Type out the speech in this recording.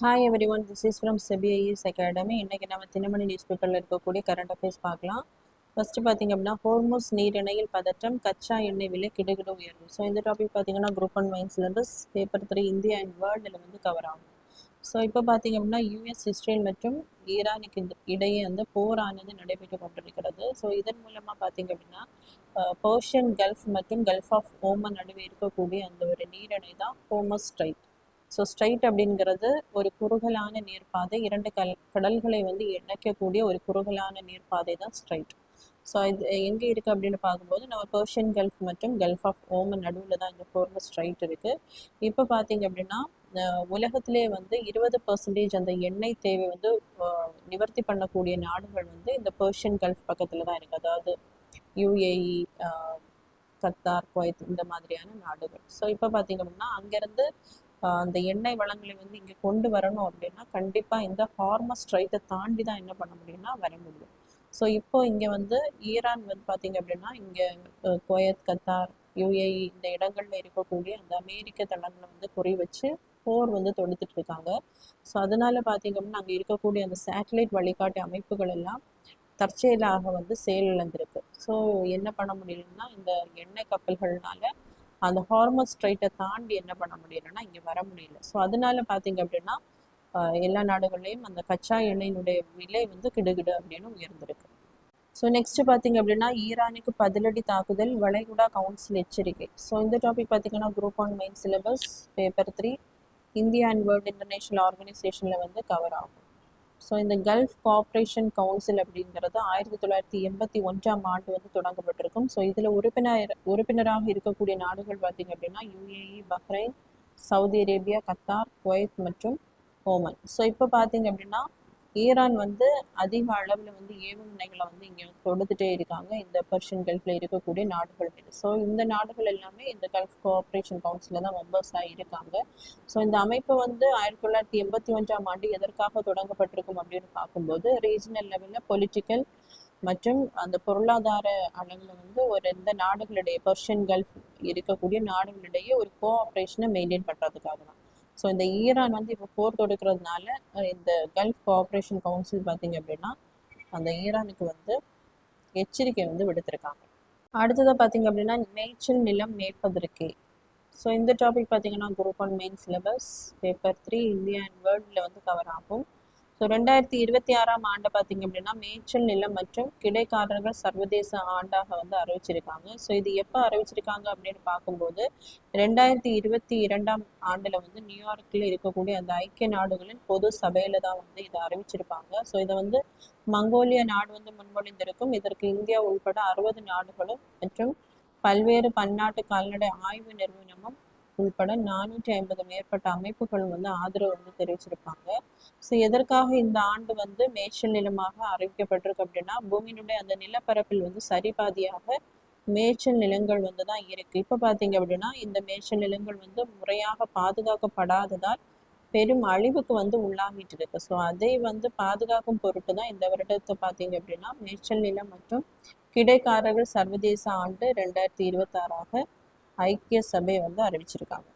Hi everyone, this is from SEBI IAS Academy. இன்னைக்கு நம்ம Dinamani news பேப்பரில் இருக்கக்கூடிய கரண்ட் அஃபேர்ஸ் பார்க்கலாம். ஃபர்ஸ்ட் பார்த்தீங்க அப்படின்னா ஹோர்முஸ் நீரிணையில் பதற்றம், கச்சா எண்ணெய் விலை கிடுகிடு உயர்வு. ஸோ இந்த டாபிக் பார்த்தீங்கன்னா group 1 main syllabus paper 3 India and வேர்ல்டில் வந்து கவர் ஆகும். ஸோ இப்போ பார்த்தீங்க அப்படின்னா யூஎஸ், இஸ்ரேல் மற்றும் ஈரானுக்கு இடையே வந்து போரானது நடைபெற்று கொண்டிருக்கிறது. ஸோ இதன் மூலமாக பார்த்தீங்க அப்படின்னா பர்ஷியன் கல்ஃப் மற்றும் கல்ஃப் ஆஃப் ஓமன் நடுவே இருக்கக்கூடிய அந்த ஒரு நீரிணை தான் ஹோர்முஸ் ஸ்ட்ரைட். ஸோ ஸ்ட்ரைட் அப்படிங்கிறது ஒரு குறுகலான நீர்ப்பாதை, இரண்டு கடல்களை வந்து இணைக்கக்கூடிய ஒரு குறுகலான நீர்ப்பாதை தான் ஸ்ட்ரைட். ஸோ இது எங்கே இருக்குது அப்படின்னு பார்க்கும்போது நம்ம பர்ஷியன் கல்ஃப் மற்றும் கல்ஃப் ஆஃப் ஓமன் நடுவில் தான் இந்த ஹோர்முஸ் ஸ்ட்ரைட் இருக்குது. இப்போ பார்த்தீங்க அப்படின்னா உலகத்திலே வந்து 20% அந்த எண்ணெய் தேவை வந்து நிவர்த்தி பண்ணக்கூடிய நாடுகள் வந்து இந்த பர்ஷியன் கல்ஃப் பக்கத்தில் தான் இருக்குது. அதாவது யுஏஇ, கத்தார், குவைத் இந்த மாதிரியான நாடுகள். ஸோ இப்போ பார்த்தீங்க அப்படின்னா அங்கேருந்து அந்த எண்ணெய் வளங்களை வந்து இங்கே கொண்டு வரணும் அப்படின்னா கண்டிப்பாக இந்த ஹார்மஸ் ஸ்ட்ரைட்டை தாண்டி தான் என்ன பண்ண முடியும்னா வர முடியும். ஸோ இப்போ இங்கே வந்து ஈரான் வந்து பார்த்தீங்க அப்படின்னா இங்கே குவைத், கத்தார், யுஏஇ இந்த இடங்கள்ல இருக்கக்கூடிய அந்த அமெரிக்க தளங்களை வந்து குறி வச்சு போர் வந்து தொடுத்துட்டு இருக்காங்க. ஸோ அதனால பார்த்தீங்க அப்படின்னா அங்கே இருக்கக்கூடிய அந்த சேட்டலைட் வழிகாட்டி அமைப்புகள் எல்லாம் தற்செயலாக வந்து செயலிழந்திருக்கு. ஸோ என்ன பண்ண முடியலன்னா இந்த எண்ணெய் கப்பல்கள்னால அந்த ஹார்மஸ் ஸ்ட்ரைட்டை தாண்டி என்ன பண்ண முடியலன்னா இங்கே வர முடியல. ஸோ அதனால பார்த்தீங்க அப்படின்னா எல்லா நாடுகள்லையும் அந்த கச்சா எண்ணெயினுடைய விலை வந்து கிடுகிடு அப்படின்னு உயர்ந்திருக்கு. ஸோ நெக்ஸ்ட் பார்த்தீங்க அப்படின்னா ஈரானுக்கு பதிலடி தாக்குதல், வளைகுடா கவுன்சில் எச்சரிக்கை. ஸோ இந்த டாபிக் பார்த்தீங்கன்னா group 1 main syllabus paper 3 India and world international ஆர்கனைசேஷனில் வந்து கவர் ஆகும். ஸோ இந்த கல்ஃப் கோஆப்ரேஷன் கவுன்சில் அப்படிங்கிறது 1981ஆம் ஆண்டு வந்து தொடங்கப்பட்டிருக்கும். ஸோ இதில் உறுப்பினராக இருக்கக்கூடிய நாடுகள் பார்த்தீங்க அப்படின்னா UAE, Bahrain, Saudi Arabia, Qatar, Kuwait மற்றும் ஓமன். ஸோ இப்போ பார்த்தீங்க அப்படின்னா ஈரான் வந்து அதிக அளவில் வந்து ஏவுகணைகளை வந்து இங்கே கொடுத்துட்டே இருக்காங்க இந்த பர்ஷியன் கல்ஃபில் இருக்கக்கூடிய நாடுகள் மீது. ஸோ இந்த நாடுகள் எல்லாமே இந்த கல்ஃப் கோஆப்ரேஷன் கவுன்சிலில் தான் மெம்பர்ஸாக இருக்காங்க. ஸோ இந்த அமைப்பு வந்து 1981ஆம் ஆண்டு எதற்காக தொடங்கப்பட்டிருக்கும் அப்படின்னு பார்க்கும்போது ரீஜனல் லெவலில் பொலிட்டிக்கல் மற்றும் அந்த பொருளாதார அளவில் வந்து ஒரு இந்த நாடுகளிடையே பர்ஷியன் கல்ஃப் இருக்கக்கூடிய நாடுகளிடையே ஒரு கோஆப்ரேஷனை மெயின்டைன் பண்ணுறதுக்காக தான். ஸோ இந்த ஈரான் வந்து இப்போ போர் தொடுக்கிறதுனால இந்த கல்ஃப் கோஆப்ரேஷன் கவுன்சில் பார்த்தீங்க அப்படின்னா அந்த ஈரானுக்கு வந்து எச்சரிக்கை வந்து விடுத்திருக்காங்க. அடுத்ததாக பார்த்தீங்க அப்படின்னா மேய்ச்சல் நிலம் மேய்ப்பதற்கே. ஸோ இந்த டாபிக் பார்த்தீங்கன்னா group 1 main syllabus paper 3 India and வேர்ல்டில் வந்து கவர் ஆகும். ஸோ 2026ஆம் ஆண்டு பார்த்தீங்க அப்படின்னா மேய்ச்சல் நிலம் மற்றும் கிடைக்காரர்கள் சர்வதேச ஆண்டாக வந்து அறிவிச்சிருக்காங்க. ஸோ இது எப்போ அறிவிச்சிருக்காங்க அப்படின்னு பார்க்கும்போது 2022ஆம் ஆண்டில் வந்து நியூயார்க்கில் இருக்கக்கூடிய அந்த ஐக்கிய நாடுகளின் பொது சபையில தான் வந்து இதை அறிவிச்சிருப்பாங்க. ஸோ இதை வந்து மங்கோலியா நாடு வந்து முன்மொழிந்திருக்கும். இதற்கு இந்தியா உள்பட 60 நாடுகளும் மற்றும் பல்வேறு பன்னாட்டு கால்நடை ஆய்வு நிறுவனமும் உள்பட 450 மேற்பட்ட அமைப்புகள் வந்து ஆதரவு வந்து தெரிவிச்சிருப்பாங்க. ஸோ எதற்காக இந்த ஆண்டு வந்து மேய்ச்சல் நிலமாக அறிவிக்கப்பட்டிருக்கு அப்படின்னா பூமியினுடைய அந்த நிலப்பரப்பில் வந்து சரிபாதியாக மேய்ச்சல் நிலங்கள் வந்து தான் இருக்கு. இப்போ பார்த்தீங்க அப்படின்னா இந்த மேய்ச்சல் நிலங்கள் வந்து முறையாக பாதுகாக்கப்படாததால் பெரும் அழிவுக்கு வந்து உள்ளாகிட்டு இருக்கு. ஸோ அதை வந்து பாதுகாக்கும் பொருட்டு தான் இந்த வருடத்தை பார்த்தீங்க அப்படின்னா மேய்ச்சல் நிலம் மற்றும் கிடைக்காரர்கள் சர்வதேச ஆண்டு 2026ஆக ஐக்கிய சபை வந்து அறிவிச்சிருக்காங்க.